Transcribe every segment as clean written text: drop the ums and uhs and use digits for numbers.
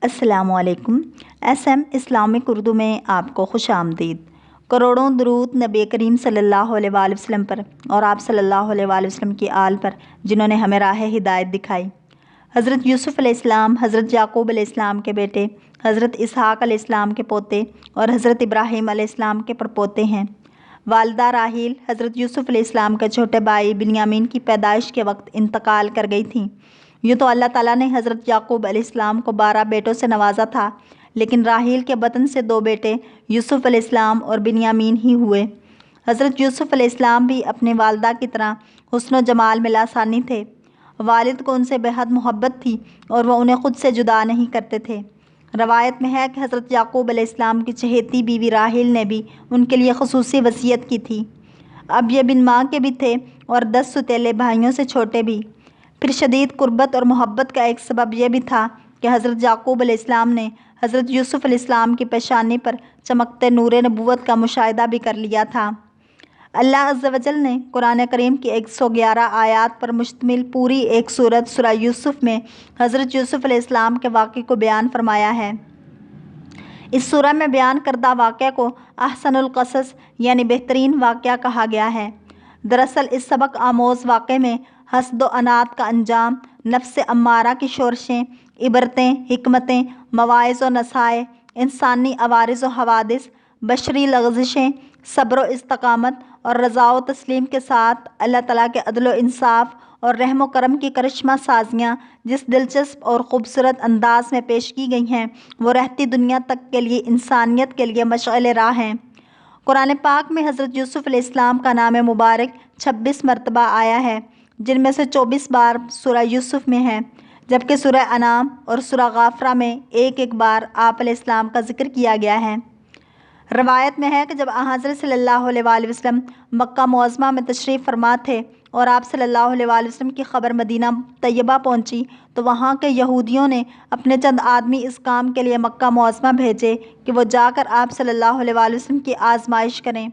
अस्सलामु अलैकुम। SM Islamic Urdu में आपको खुश आमदीद। करोड़ों दरूद नबी करीम सल्लल्लाहु अलैहि वसल्लम पर और आप सल्लल्लाहु अलैहि वसल्लम की आल पर जिन्होंने हमें राह हिदायत दिखाई। हज़रत यूसुफ़ अलैहिस्सलाम हज़रत याकूब अलैहिस्सलाम के बेटे, हज़रत इसहाक़ अलैहिस्सलाम के पोते और हज़रत इब्राहीम अलैहिस्सलाम के परपोते हैं। वालिदा राहील हज़रत यूसुफ़ अलैहिस्सलाम के छोटे भाई बिन्यामीन की पैदाइश के वक्त इंतकाल कर गई थीं। यूँ तो अल्लाह ताला ने हज़रत याकूब अलैहिस्सलाम को 12 बेटों से नवाजा था, लेकिन राहील के बतन से 2 बेटे यूसुफ़ अलैहिस्सलाम और बिन्यामीन ही हुए। हज़रत यूसुफ़ अलैहिस्सलाम भी अपनी वालिदा की तरह हुस्न जमाल में लासानी थे। वालिद को उनसे बेहद मोहब्बत थी और वह उन्हें ख़ुद से जुदा नहीं करते थे। रवायत में है कि हज़रत याकूब अलैहिस्सलाम की चहेती बीवी राहील ने भी उनके लिए ख़ुसूसी वसीयत की थी। अब ये बिन माँ के भी थे और 10 सुतीले भाइयों से छोटे भी। फिर शदीद कुर्बत और मोहब्बत का एक सबब यह भी था कि हज़रत याकूब अलैहिस्सलाम ने हज़रत यूसुफ़ अलैहिस्सलाम की पेशानी पर चमकते नूर नबूवत का मुशाहिदा भी कर लिया था। अल्लाह अज़्ज़ा वजल ने कुरान करीम की 111 आयात पर मुश्तमिल पूरी एक सूरत सूरह यूसुफ़ में हज़रत यूसुफ़ अलैहिस्सलाम के वाक़े को बयान फरमाया है। इस सूरह में बयान करदा वाक़या को अहसनुल क़सस यानी बेहतरीन वाक़या कहा गया है। दरअसल इस सबक आमोज़ वाक़े में हसद व अनात का अंजाम, नफ्स अम्मारा की शोरशें, इबरतें, हिकमतें, मवाइज़ व नसाए, इंसानी अवारिज़ व हवादिस, बशरी लग़ज़िशें, सब्र व इस्तक़ामत और रज़ा व तस्लीम के साथ अल्लाह ताला के अदल व इंसाफ़ और रहम व करम की करिश्मा साज़ियाँ जिस दिलचस्प और ख़ूबसूरत अंदाज़ में पेश की गई हैं, वो रहती दुनिया तक के लिए इंसानियत के लिए मशअल राह हैं। कुरान पाक में हज़रत यूसुफ़ अलैहिस्सलाम का नाम मुबारक 26 मरतबा आया है, जिनमें से 24 बार सूरह यूसुफ़ में है, जबकि सूरह अनाम और सूरह गाफ़िरा में एक बार आप अलैहिस्सलाम का ज़िक्र किया गया है। रवायत में है कि जब हज़रत सल्लल्लाहु अलैहि वसल्लम मक्का मुअज़्ज़मा में तशरीफ़ फरमा थे और आप सल्लल्लाहु अलैहि वसल्लम की ख़बर मदीना तैयबा पहुंची, तो वहाँ के यहूदियों ने अपने चंद आदमी इस काम के लिए मक्का मुअज़्ज़मा भेजे कि वो जाकर आप सल्लल्लाहु अलैहि वसल्लम की आज़माइश करें।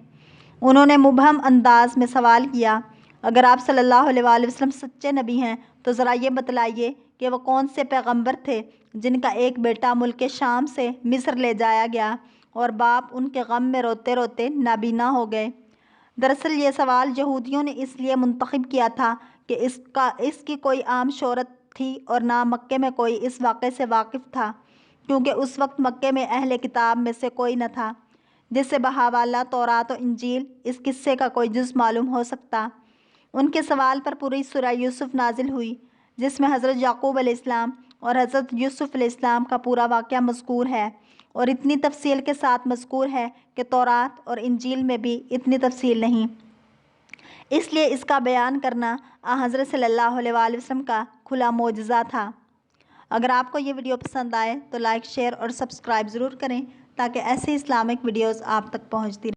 उन्होंने मुबहम अंदाज़ में सवाल किया, अगर आप सल्लल्लाहु अलैहि वसल्लम सच्चे नबी हैं तो ज़रा ये बतलाइए कि वो कौन से पैगम्बर थे जिनका एक बेटा मुल्क शाम से मिस्र ले जाया गया और बाप उनके गम में रोते रोते नाबीना हो गए। दरअसल ये सवाल यहूदियों ने इसलिए मुंतखब किया था कि इसकी कोई आम शोहरत थी और ना मक्के में कोई इस वाक़े से वाकिफ़ था, क्योंकि उस वक्त मक्के में अहले किताब में से कोई न था जिससे बहावाला तौरात और इंजील इस किस्से का कोई जुज़ मालूम हो सकता। उनके सवाल पर पूरी सूरह यूसुफ़ नाजिल हुई, जिसमें हज़रत याकूब अलैहिस्सलाम और हज़रत यूसुफ़ अलैहिस्सलाम का पूरा वाक़या मज़कूर है और इतनी तफसील के साथ मज़कूर है कि तौरात और इंजील में भी इतनी तफसील नहीं। इसलिए इसका बयान करना हज़रत सल्लल्लाहु अलैहि वसल्लम का खुला मोजज़ा था। अगर आपको ये वीडियो पसंद आए तो लाइक, शेयर और सब्सक्राइब ज़रूर करें ताकि ऐसे इस्लामिक वीडियोज़ आप तक पहुँचती रहें।